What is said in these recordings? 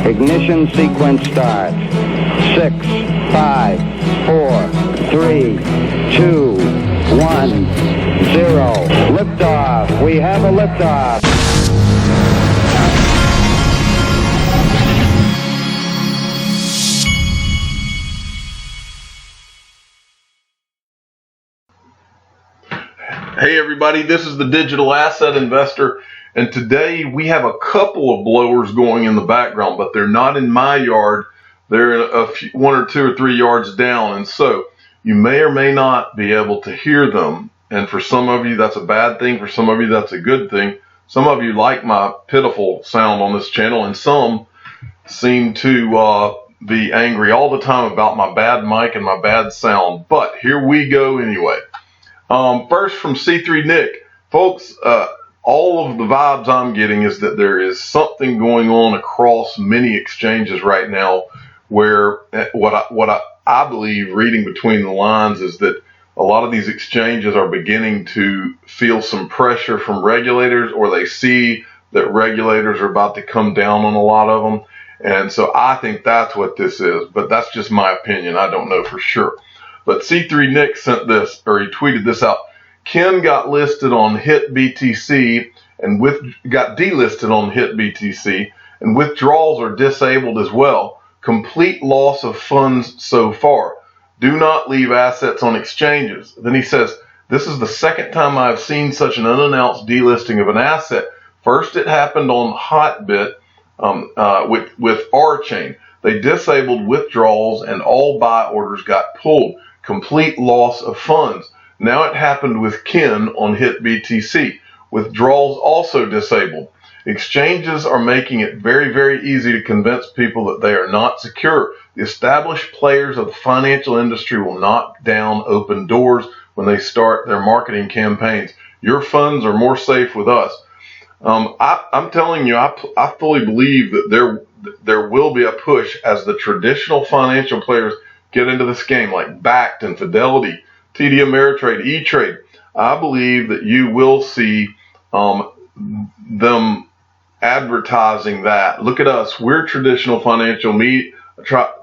Ignition sequence starts. 6, 5, 4, 3, 2, 1, 0. Liftoff. We have a liftoff. Hey everybody, this is the Digital Asset Investor, and today we have a couple of blowers going in the background, but they're not in my yard. They're a few, 1 or 2 or 3 yards down, and so you may or may not be able to hear them. And for some of you that's a bad thing, for some of you that's a good thing. Some of you like my pitiful sound on this channel, and some seem to be angry all the time about my bad mic and my bad sound. But here we go anyway. First from C3 Nick, folks, all of the vibes I'm getting is that there is something going on across many exchanges right now where what I believe, reading between the lines, is that a lot of these exchanges are beginning to feel some pressure from regulators, or they see that regulators are about to come down on a lot of them. And so I think that's what this is, but that's just my opinion. I don't know for sure. But C3 Nick sent this, or he tweeted this out. Ken got listed on HitBTC and got delisted on HitBTC, and withdrawals are disabled as well. Complete loss of funds so far. Do not leave assets on exchanges. Then he says, this is the second time I've seen such an unannounced delisting of an asset. First, it happened on Hotbit with RChain. They disabled withdrawals and all buy orders got pulled. Complete loss of funds. Now it happened with Ken on HitBTC. Withdrawals also disabled. Exchanges are making it very, very easy to convince people that they are not secure. The established players of the financial industry will knock down open doors when they start their marketing campaigns. Your funds are more safe with us. I'm telling you, I fully believe that there will be a push as the traditional financial players get into this game, like Bakkt and Fidelity, TD Ameritrade, E-Trade. I believe that you will see them advertising that. Look at us. We're traditional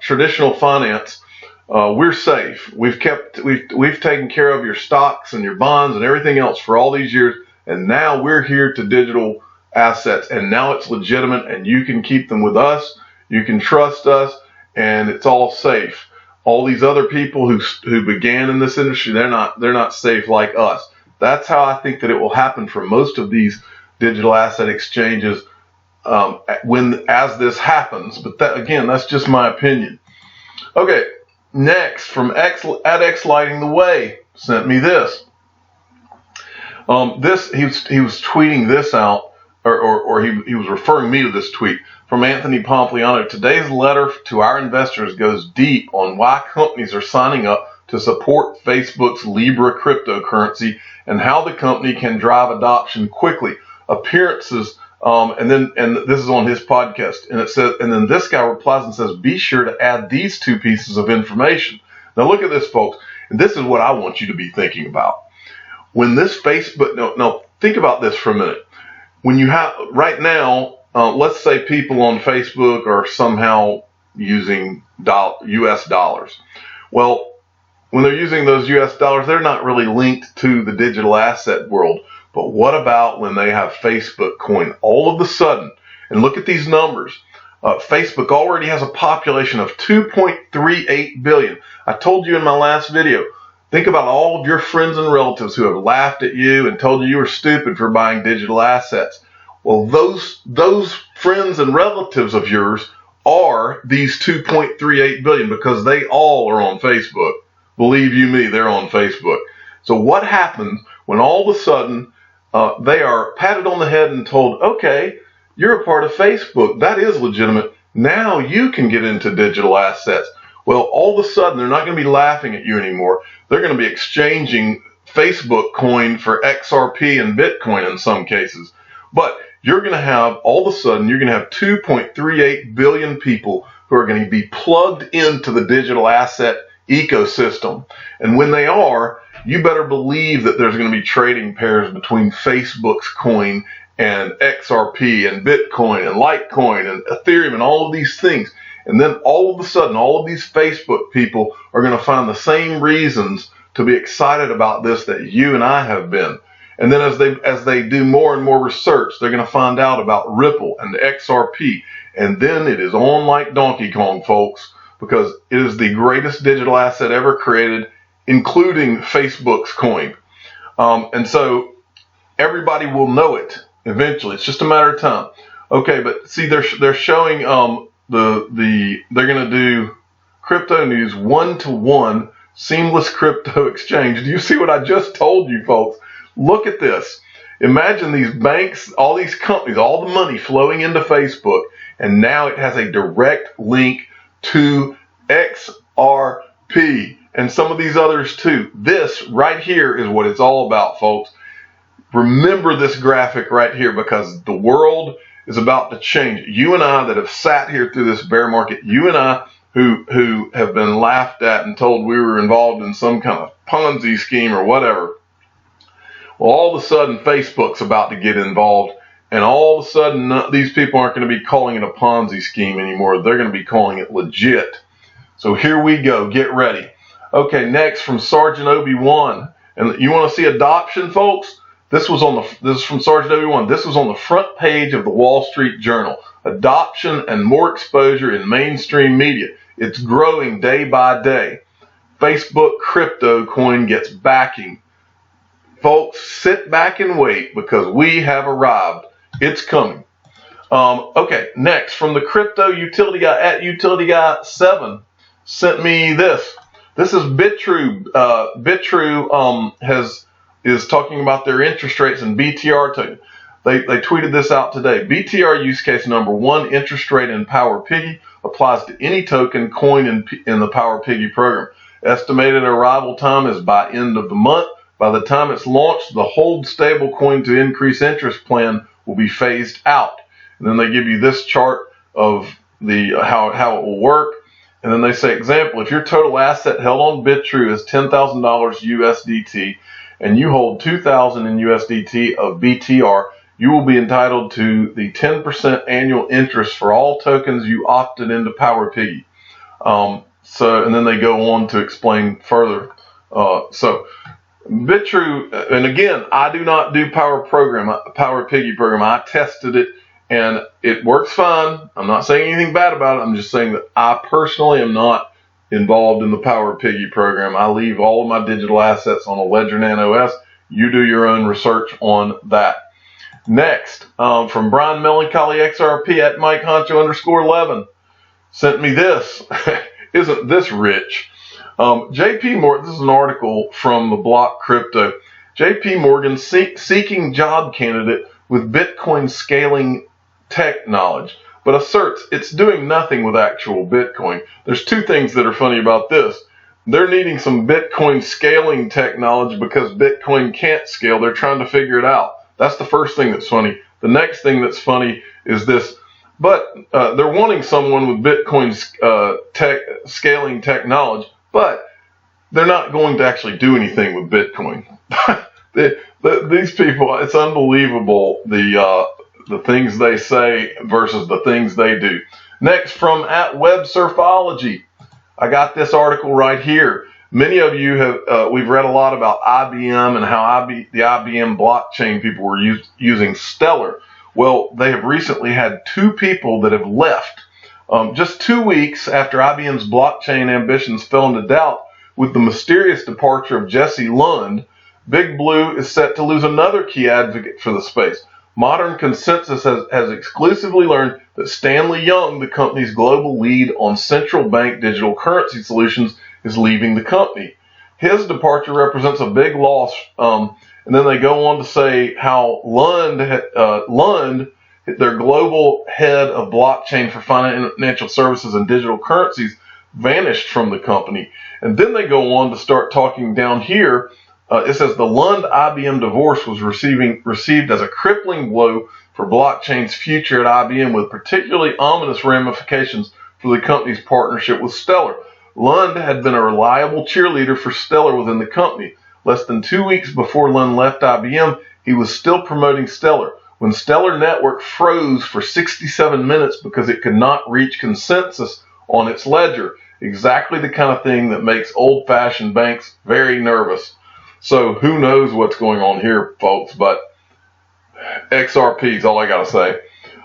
traditional finance. We're safe. We've taken care of your stocks and your bonds and everything else for all these years, and now we're here to digital assets, and now it's legitimate, and you can keep them with us. You can trust us, and it's all safe. All these other people who began in this industry, they're not safe like us. That's how I think that it will happen for most of these digital asset exchanges as this happens. But that, again, that's just my opinion. Okay, next from X Lighting the Way sent me this. He was tweeting this out, or he was referring me to this tweet from Anthony Pompliano. Today's letter to our investors goes deep on why companies are signing up to support Facebook's Libra cryptocurrency and how the company can drive adoption quickly. Appearances, and this is on his podcast, and it says, and then this guy replies and says, be sure to add these 2 pieces of information. Now look at this, folks, and this is what I want you to be thinking about. When this Facebook, no, think about this for a minute. When you have, right now, let's say people on Facebook are somehow using US dollars. Well, when they're using those US dollars, they're not really linked to the digital asset world. But what about when they have Facebook coin? All of a sudden, and look at these numbers, Facebook already has a population of 2.38 billion. I told you in my last video, think about all of your friends and relatives who have laughed at you and told you were stupid for buying digital assets. Well, those friends and relatives of yours are these 2.38 billion because they all are on Facebook. Believe you me, they're on Facebook. So what happens when all of a sudden they are patted on the head and told, okay, you're a part of Facebook. That is legitimate. Now you can get into digital assets. Well, all of a sudden they're not going to be laughing at you anymore. They're going to be exchanging Facebook coin for XRP and Bitcoin in some cases. But you're going to have, all of a sudden, you're going to have 2.38 billion people who are going to be plugged into the digital asset ecosystem. And when they are, you better believe that there's going to be trading pairs between Facebook's coin and XRP and Bitcoin and Litecoin and Ethereum and all of these things. And then all of a sudden, all of these Facebook people are going to find the same reasons to be excited about this that you and I have been. And then as they do more and more research, they're going to find out about Ripple and XRP. And then it is on like Donkey Kong, folks, because it is the greatest digital asset ever created, including Facebook's coin. And so everybody will know it eventually. It's just a matter of time. Okay, but see, they're showing they're going to do crypto news 1-to-1 seamless crypto exchange. Do you see what I just told you, folks? Look at this. Imagine these banks, all these companies, all the money flowing into Facebook, and now it has a direct link to XRP and some of these others too. This right here is what it's all about, folks. Remember this graphic right here, because the world is about to change. You and I that have sat here through this bear market, you and I who have been laughed at and told we were involved in some kind of Ponzi scheme or whatever. Well, all of a sudden, Facebook's about to get involved, and all of a sudden, these people aren't going to be calling it a Ponzi scheme anymore. They're going to be calling it legit. So here we go. Get ready. Okay, next from Sergeant Obi-Wan. And you want to see adoption, folks? This is from Sergeant Obi-Wan. This was on the front page of the Wall Street Journal. Adoption and more exposure in mainstream media. It's growing day by day. Facebook crypto coin gets backing. Folks, sit back and wait, because we have arrived. It's coming. Okay, next from the crypto utility guy at Utility Guy 7 sent me this. This is Bitrue. Bitrue is talking about their interest rates and BTR token. They tweeted this out today. BTR use case number 1, interest rate in Power Piggy applies to any token coin in the Power Piggy program. Estimated arrival time is by end of the month. By the time it's launched, the hold stablecoin to increase interest plan will be phased out. And then they give you this chart of the how it will work. And then they say, example, if your total asset held on Bitrue is $10,000 USDT and you hold $2,000 in USDT of BTR, you will be entitled to the 10% annual interest for all tokens you opted into Power Piggy. And then they go on to explain further. So Bitrue, and again, I do not do Power Piggy program. I tested it and it works fine. I'm not saying anything bad about it. I'm just saying that I personally am not involved in the Power Piggy program. I leave all of my digital assets on a Ledger Nano S. You do your own research on that. Next, from Brian Melancholy XRP at Mike Honcho _11 sent me this. Isn't this rich? JP Morgan, this is an article from the Block Crypto. JP Morgan seeking job candidate with Bitcoin scaling tech knowledge, but asserts it's doing nothing with actual Bitcoin. There's two things that are funny about this. They're needing some Bitcoin scaling technology because Bitcoin can't scale. They're trying to figure it out. That's the first thing that's funny. The next thing that's funny is this. But they're wanting someone with Bitcoin scaling technology, but they're not going to actually do anything with Bitcoin. These people, it's unbelievable the things they say versus the things they do. Next, from at Web Surfology, I got this article right here. Many of you have, we've read a lot about IBM and how the IBM blockchain people were using Stellar. Well, they have recently had 2 people that have left. Just 2 weeks after IBM's blockchain ambitions fell into doubt with the mysterious departure of Jesse Lund, Big Blue is set to lose another key advocate for the space. Modern Consensus has exclusively learned that Stanley Young, the company's global lead on central bank digital currency solutions, is leaving the company. His departure represents a big loss. And then they go on to say how Lund, their global head of blockchain for financial services and digital currencies, vanished from the company. And then they go on to start talking down here. It says the Lund IBM divorce was received as a crippling blow for blockchain's future at IBM, with particularly ominous ramifications for the company's partnership with Stellar. Lund had been a reliable cheerleader for Stellar within the company. Less than 2 weeks before Lund left IBM, he was still promoting Stellar. when Stellar Network froze for 67 minutes because it could not reach consensus on its ledger. Exactly the kind of thing that makes old-fashioned banks very nervous. So who knows what's going on here, folks, but XRP is all I got to say.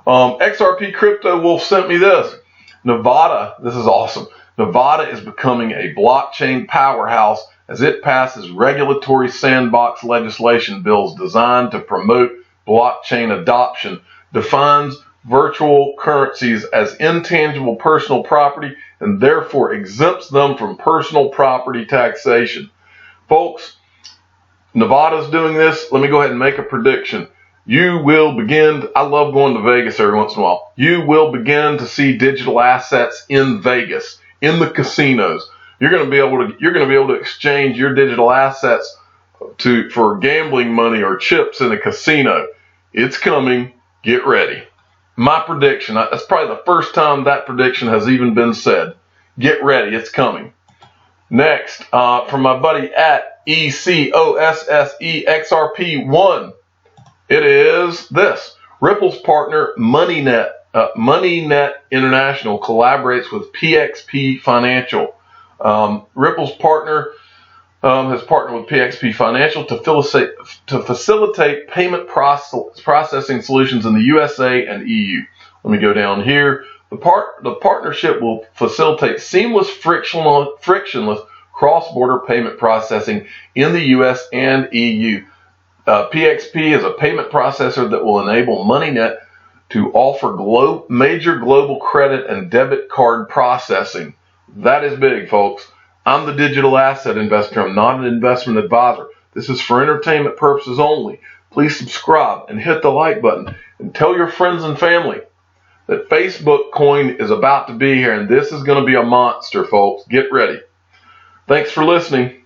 XRP Crypto Wolf sent me this. Nevada, this is awesome. Nevada is becoming a blockchain powerhouse as it passes regulatory sandbox legislation bills designed to promote blockchain adoption, defines virtual currencies as intangible personal property, and therefore exempts them from personal property taxation. Folks, Nevada's doing this. Let me go ahead and make a prediction. You will begin, I love going to Vegas every once in a while. You will begin to see digital assets in Vegas, in the casinos. You're going to be able to exchange your digital assets for gambling money or chips in a casino. It's coming. Get ready. My prediction, that's probably the first time that prediction has even been said. Get ready. It's coming. Next, from my buddy at ECOSSEXRP1. It is this. Ripple's partner MoneyNet International collaborates with PXP Financial. Ripple's partner has partnered with PXP Financial to facilitate payment processing solutions in the USA and EU. Let me go down here. The partnership will facilitate seamless, frictionless cross-border payment processing in the US and EU. PXP is a payment processor that will enable MoneyNet to offer major global credit and debit card processing. That is big, folks. I'm the digital asset investor. I'm not an investment advisor. This is for entertainment purposes only. Please subscribe and hit the like button and tell your friends and family that Facebook coin is about to be here, and this is going to be a monster, folks. Get ready. Thanks for listening.